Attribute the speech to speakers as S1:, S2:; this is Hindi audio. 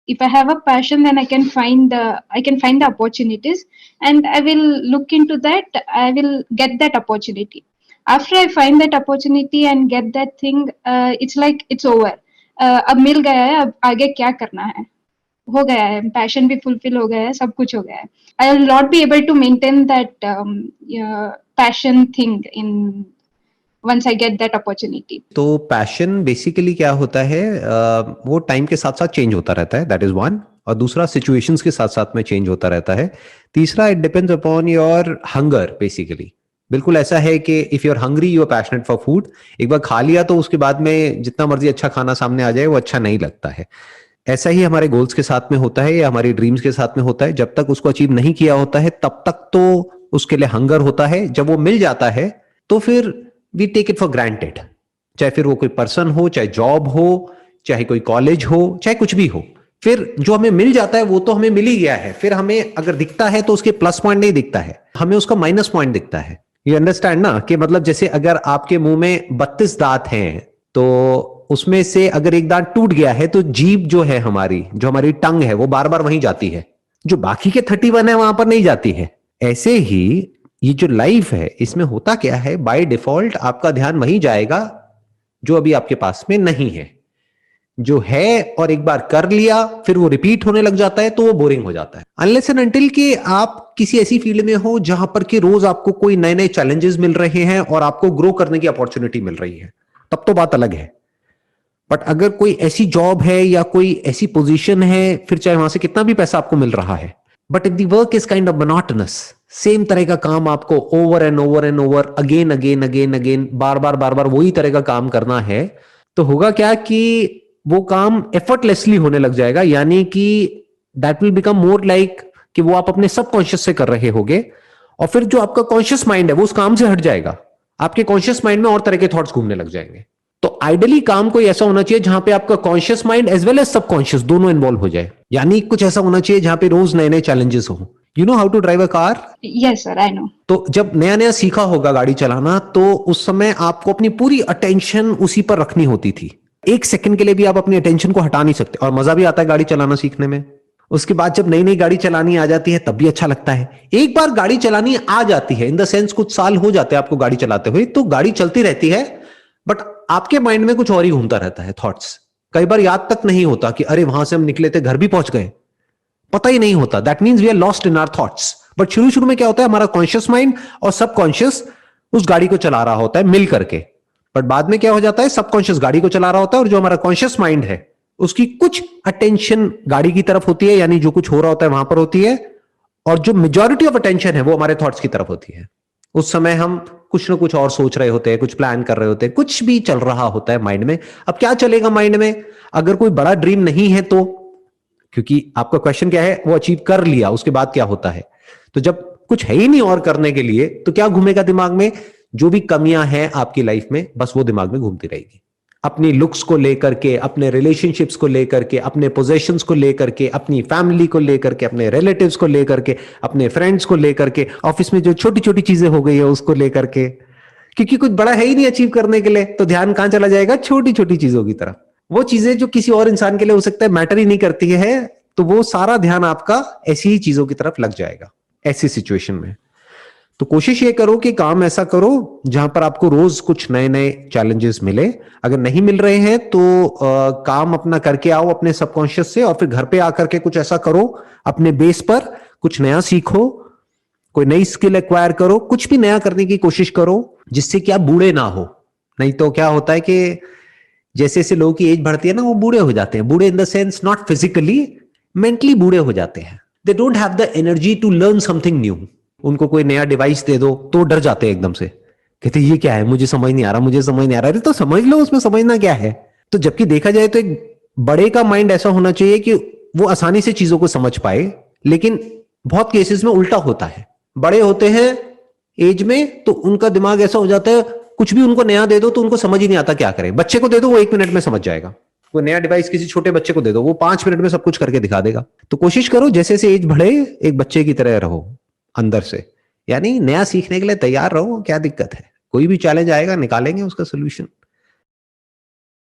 S1: if I have a passion, then I can find the opportunities, and I will look into that. I will get that opportunity. After I find that opportunity and get that thing, it's like it's over. अब मिल गया है, अब आगे क्या करना है, हो गया है, पैशन भी फुलफिल हो गया है, सब कुछ हो गया है. I will not be able to maintain that passion thing in once I get that opportunity.
S2: तो पैशन बेसिकली क्या होता है, वो टाइम के साथ साथ चेंज होता रहता है, दैट इज वन. और दूसरा सिचुएशंस के साथ साथ में चेंज होता रहता है. तीसरा it depends upon your hunger. Basically बिल्कुल ऐसा है कि if you are hungry you are passionate for food. एक बार खा लिया तो उसके बाद में जितना मर्जी अच्छा खाना सामने आ जाए वो अच्छा नहीं लगता है. ऐसा ही हमारे गोल्स के साथ में होता है या हमारी ड्रीम्स के साथ में होता है. जब तक उसको अचीव नहीं किया होता है तब तक तो उसके लिए हंगर होता है. जब वो मिल जाता है तो फिर we take it for granted. चाहे फिर वो कोई पर्सन हो, चाहे जॉब हो, चाहे कोई कॉलेज हो, चाहे कुछ भी हो. फिर जो हमें मिल जाता है वो तो हमें मिल ही गया है. फिर हमें अगर दिखता है तो उसके प्लस पॉइंट नहीं दिखता है, हमें उसका माइनस पॉइंट दिखता है. यू अंडरस्टैंड ना, कि मतलब जैसे अगर आपके मुंह में 32 दांत हैं तो उसमें से अगर एक दांत टूट गया है तो जीभ जो है हमारी, जो हमारी टंग है, वो बार बार वहीं जाती है. जो बाकी के 31 है वहां पर नहीं जाती है. ऐसे ही ये जो लाइफ है इसमें होता क्या है, बाय डिफॉल्ट आपका ध्यान वहीं जाएगा जो अभी आपके पास में नहीं है. जो है और एक बार कर लिया फिर वो रिपीट होने लग जाता है तो वो बोरिंग हो जाता है. अनलेस एंड अनटिल कि आप किसी ऐसी फील्ड में हो जहां पर कि रोज आपको कोई नए नए चैलेंजेस मिल रहे हैं और आपको ग्रो करने की अपॉर्चुनिटी मिल रही है, तब तो बात अलग है. बट अगर कोई ऐसी जॉब है या कोई ऐसी पोजीशन है, फिर चाहे वहां से कितना भी पैसा आपको मिल रहा है, but if the work is kind of monotonous, same तरह का काम आपको over and over and over again again again again बार बार वही तरह का काम करना है, तो होगा क्या कि वो काम एफर्टलेसली होने लग जाएगा. यानी कि that will become more like कि वो आप अपने सबकॉन्शियस से कर रहे होगे. और फिर जो आपका कॉन्शियस माइंड है वो उस काम से हट जाएगा. आपके कॉन्शियस माइंड में और तरह के थॉट्स घूमने लग जाएंगे. तो आइडियली काम कोई ऐसा होना चाहिए जहां पे आपका conscious mind as well as subconscious दोनों इन्वॉल्व हो जाए. यानी कुछ ऐसा होना चाहिए जहां पे रोज नए नए चैलेंजेस हो. You know how to drive a car?
S1: Yes sir, I know.
S2: तो जब नया नया सीखा होगा गाड़ी चलाना, तो उस समय आपको अपनी पूरी अटेंशन उसी पर रखनी होती थी. एक सेकंड के लिए भी आप अपनी अटेंशन को हटा नहीं सकते. और मजा भी आता है गाड़ी चलाना सीखने में. उसके बाद जब नई नई गाड़ी चलानी आ जाती है तब भी अच्छा लगता है. एक बार गाड़ी चलानी आ जाती है, इन द सेंस कुछ साल हो जाते हैं आपको गाड़ी चलाते हुए, तो गाड़ी चलती रहती है, बट आपके माइंड में कुछ और ही घूमता रहता है, थॉट्स. कई बार याद तक नहीं होता कि अरे वहां से हम निकले थे, घर भी पहुंच गए, पता ही नहीं होता. That means we are lost in our thoughts. But शुरू शुरू में क्या होता है, हमारा कॉन्शियस माइंड और सबकॉन्शियस उस गाड़ी को चला रहा होता है मिल करके. बट बाद में क्या हो जाता है, सबकॉन्शियस गाड़ी को चला रहा होता है और जो हमारा कॉन्शियस माइंड है उसकी कुछ अटेंशन गाड़ी की तरफ होती है, यानी जो कुछ हो रहा होता है वहां पर होती है. और जो मेजॉरिटी ऑफ अटेंशन है वो हमारे थॉट्स की तरफ होती है. उस समय हम कुछ ना कुछ और सोच रहे होते हैं, कुछ प्लान कर रहे होते हैं, कुछ भी चल रहा होता है माइंड में. अब क्या चलेगा माइंड में, अगर कोई बड़ा ड्रीम नहीं है तो, क्योंकि आपका क्वेश्चन क्या है, वो अचीव कर लिया उसके बाद क्या होता है. तो जब कुछ है ही नहीं और करने के लिए, तो क्या घूमेगा दिमाग में, जो भी कमियां हैं आपकी लाइफ में बस वो दिमाग में घूमती रहेगी. अपनी लुक्स को लेकर के, अपने रिलेशनशिप्स को लेकर के, अपने पोजेशंस को लेकर के, अपनी फैमिली को लेकर के, अपने रिलेटिव्स को लेकर के, अपने फ्रेंड्स को लेकर के, ऑफिस में जो छोटी छोटी चीजें हो गई है उसको लेकर के. क्योंकि कुछ बड़ा है ही नहीं अचीव करने के लिए, तो ध्यान कहां चला जाएगा, छोटी छोटी चीजों की तरफ. वो चीजें जो किसी और इंसान के लिए हो सकता है मैटर ही नहीं करती है, तो वो सारा ध्यान आपका ऐसी ही चीजों की तरफ लग जाएगा ऐसी सिचुएशन में. तो कोशिश ये करो कि काम ऐसा करो जहां पर आपको रोज कुछ नए नए चैलेंजेस मिले. अगर नहीं मिल रहे हैं तो काम अपना करके आओ अपने सबकॉन्शियस से, और फिर घर पे आकर के कुछ ऐसा करो अपने बेस पर, कुछ नया सीखो, कोई नई स्किल एक्वायर करो, कुछ भी नया करने की कोशिश करो जिससे कि आप बूढ़े ना हो. नहीं तो क्या होता है कि जैसे जैसे लोगों की एज बढ़ती है ना, वो बूढ़े हो जाते हैं. बूढ़े in the sense not physically, mentally बूढ़े हो जाते हैं. They don't have the energy to learn something new. उनको कोई नया डिवाइस दे दो तो डर जाते हैं एकदम से, कहते ये क्या है, मुझे समझ नहीं आ रहा, मुझे समझ नहीं आ रहा. अरे तो समझ लो, उसमें समझना क्या है. तो जबकि देखा जाए तो एक बड़े का माइंड ऐसा होना चाहिए कि वो आसानी से चीजों को समझ पाए, लेकिन बहुत केसेस में उल्टा होता है. बड़े होते हैं एज में तो उनका दिमाग ऐसा हो जाता है, कुछ भी उनको नया दे दो तो उनको समझ ही नहीं आता क्या करें. बच्चे को दे दो वो 1 मिनट में समझ जाएगा. वो नया डिवाइस किसी छोटे बच्चे को दे दो, वो 5 मिनट में सब कुछ करके दिखा देगा. तो कोशिश करो जैसे जैसे एज बढ़े एक बच्चे की तरह रहो अंदर से, यानी नया सीखने के लिए तैयार रहो. क्या दिक्कत है, कोई भी चैलेंज आएगा निकालेंगे उसका सोल्यूशन.